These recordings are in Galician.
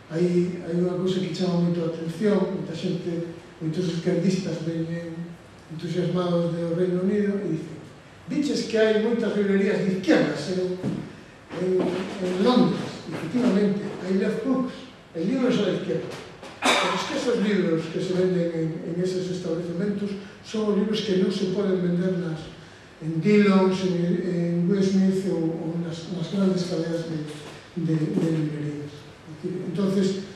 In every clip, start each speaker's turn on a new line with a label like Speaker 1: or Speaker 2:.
Speaker 1: hai unha cousa que chama moito a atención, moita xente, moitos izquierdistas veñen entusiasmados do Reino Unido e dicen: dices que hai moitas librerías de izquierdas en Londres. Efectivamente, hai left books, hai libros a la izquierda. Pero es que esos libros que se venden en esos establecimientos son os libros que non se poden vender en Dillons, en Westmith ou nas grandes cadeas de librerías. Entonces,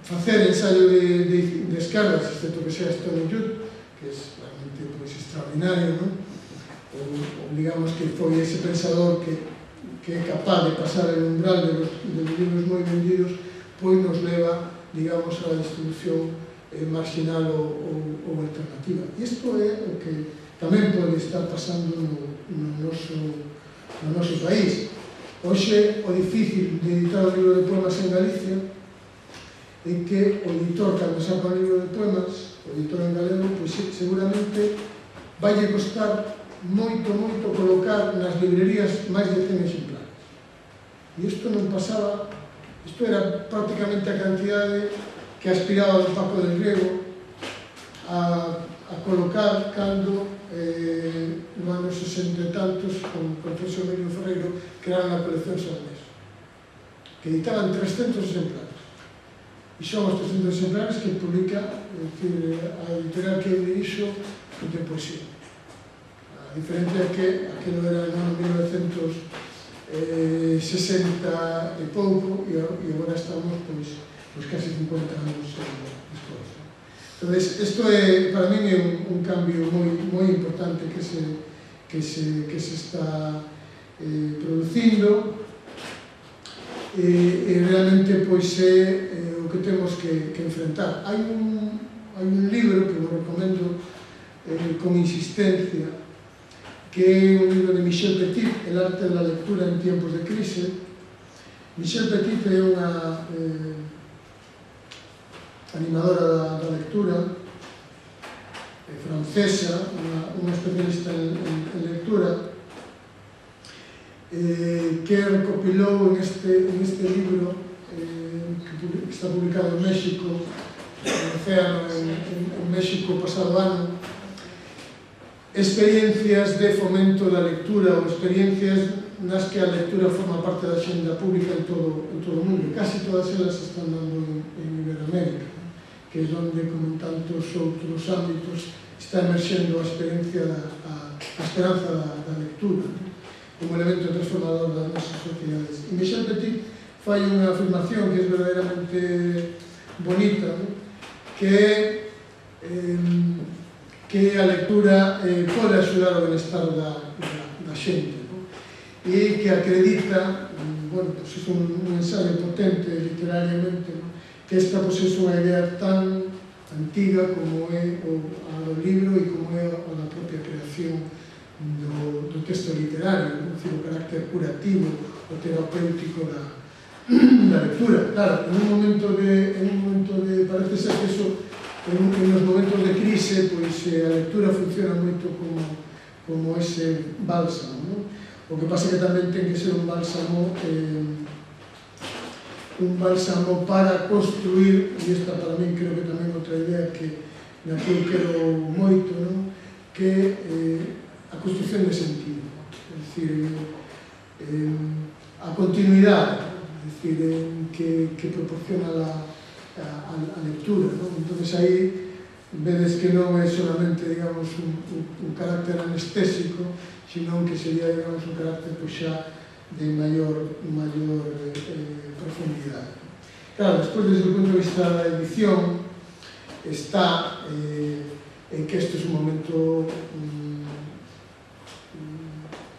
Speaker 1: facer ensayo de esquerdas, excepto que sea Stone Youth, que es realmente extraordinario, ¿no? O digamos que foi ese pensador que é capaz de pasar el umbral de los libros moi vendidos, pois nos leva, digamos, a distribución marginal ou alternativa. Isto é o que tamén pode estar pasando no noso país. Hoxe, o difícil de editar o libro de poemas en Galicia é que o editor, cando saca un libro de poemas, o editor en galego, pois seguramente valle costar moito colocar nas librerías máis de 100 exemplares. E isto non pasaba, isto era prácticamente a cantidade que aspiraba do Paco del Riego a colocar cando no ano 60 e tantos con José Emilio Ferreiro crearon a colección Salmes, que editaban 300 exemplares, e son os 300 exemplares que publica a editorial que eu dirixo de poesía. A diferencia é que aquilo era no ano 1960 e pouco e agora estamos casi 50 anos despois. Entón, isto é, para mí, un cambio moi importante que se está producindo e realmente é o que temos que enfrentar. Hai un libro que vos recomendo con insistencia, que é un libro de Michel Petit, El arte de la lectura en tiempos de crise. Michel Petit é unha animadora da lectura, francesa, unha especialista en lectura, que recopilou en este libro que está publicado en México, en Océano, en México, pasado ano, experiencias de fomento da lectura ou experiencias nas que a lectura forma parte da xenda pública en todo o mundo. Casi todas elas están dando en Iberoamérica, que é onde, como en tantos outros ámbitos, está emerxendo a esperanza da lectura como elemento transformador das nosas sociedades. E Michel Petit fai unha afirmación que é verdadeiramente bonita, que a lectura pode axudar ao benestar da xente, e que acredita, é un ensayo potente literariamente, que esta é unha idea tan antiga como é a do libro e como é a da propia creación do texto literario, o carácter curativo, o terapéutico da lectura. Claro, en un momento de parece ser que en os momentos de crise, pois a lectura funciona moito como ese bálsamo. O que pasa que tamén ten que ser un bálsamo para construir, e esta para mí creo que tamén outra idea na que eu quero moito, que a construcción de sentido, é dicir, a continuidade, que proporciona a lectura. Entón, aí vedes que non é solamente, digamos, un carácter anestésico, sino que sería, digamos, un carácter xa de maior profundidade. Claro, despois, desde o punto de vista da edición, está en que este é un momento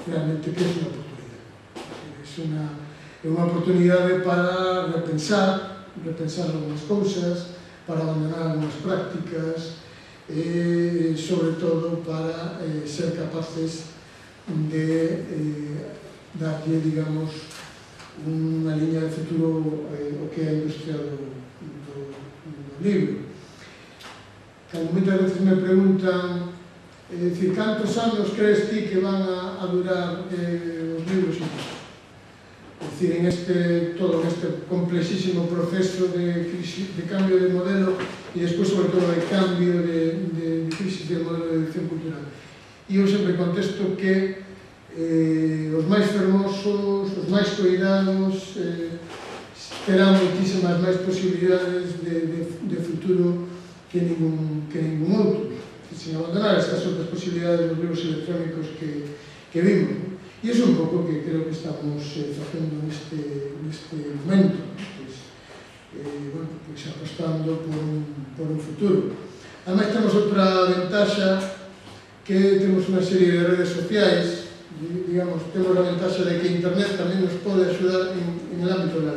Speaker 1: realmente que é unha oportunidade. É unha oportunidade para repensar algunhas cousas, para abandonar algunhas prácticas e, sobre todo, para ser capaces de darlle, digamos, unha liña de futuro o que é a industria do libro. Cando moitas veces me preguntan cantos anos crees ti que van a durar os libros impresos? decir, todo este complexísimo proceso de cambio de modelo e despois, sobre todo, de cambio de crisis de modelo de edición cultural. E eu sempre contesto que os máis fermosos, os máis coidados, terán moitísimas máis posibilidades de futuro que ningún outro, sin abandonar estas outras posibilidades dos libros electrónicos que vimos. E iso é un pouco que creo que estamos facendo neste momento, apostando por un futuro. Ademais, temos outra ventaxa, que temos unha serie de redes sociais, digamos, temos a ventaxa de que Internet tamén nos pode axudar en el ámbito de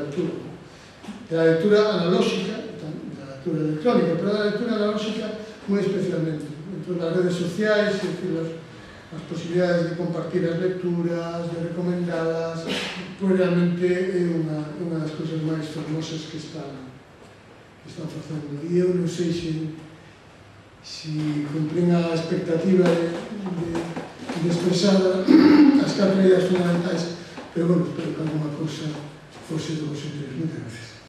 Speaker 1: la lectura analóxica, da lectura electrónica, pero da lectura analóxica moi especialmente. Dentro das redes sociais, é dicir, as posibilidades de compartir as lecturas, de recomendadas, pois realmente é unha das cousas máis fermosas que están facendo. E eu non sei se cumprín a expectativa de expresar as 4 ideas fundamentais, pero bueno, espero que alguna cousa fose do vosso interés. Moitas gracias.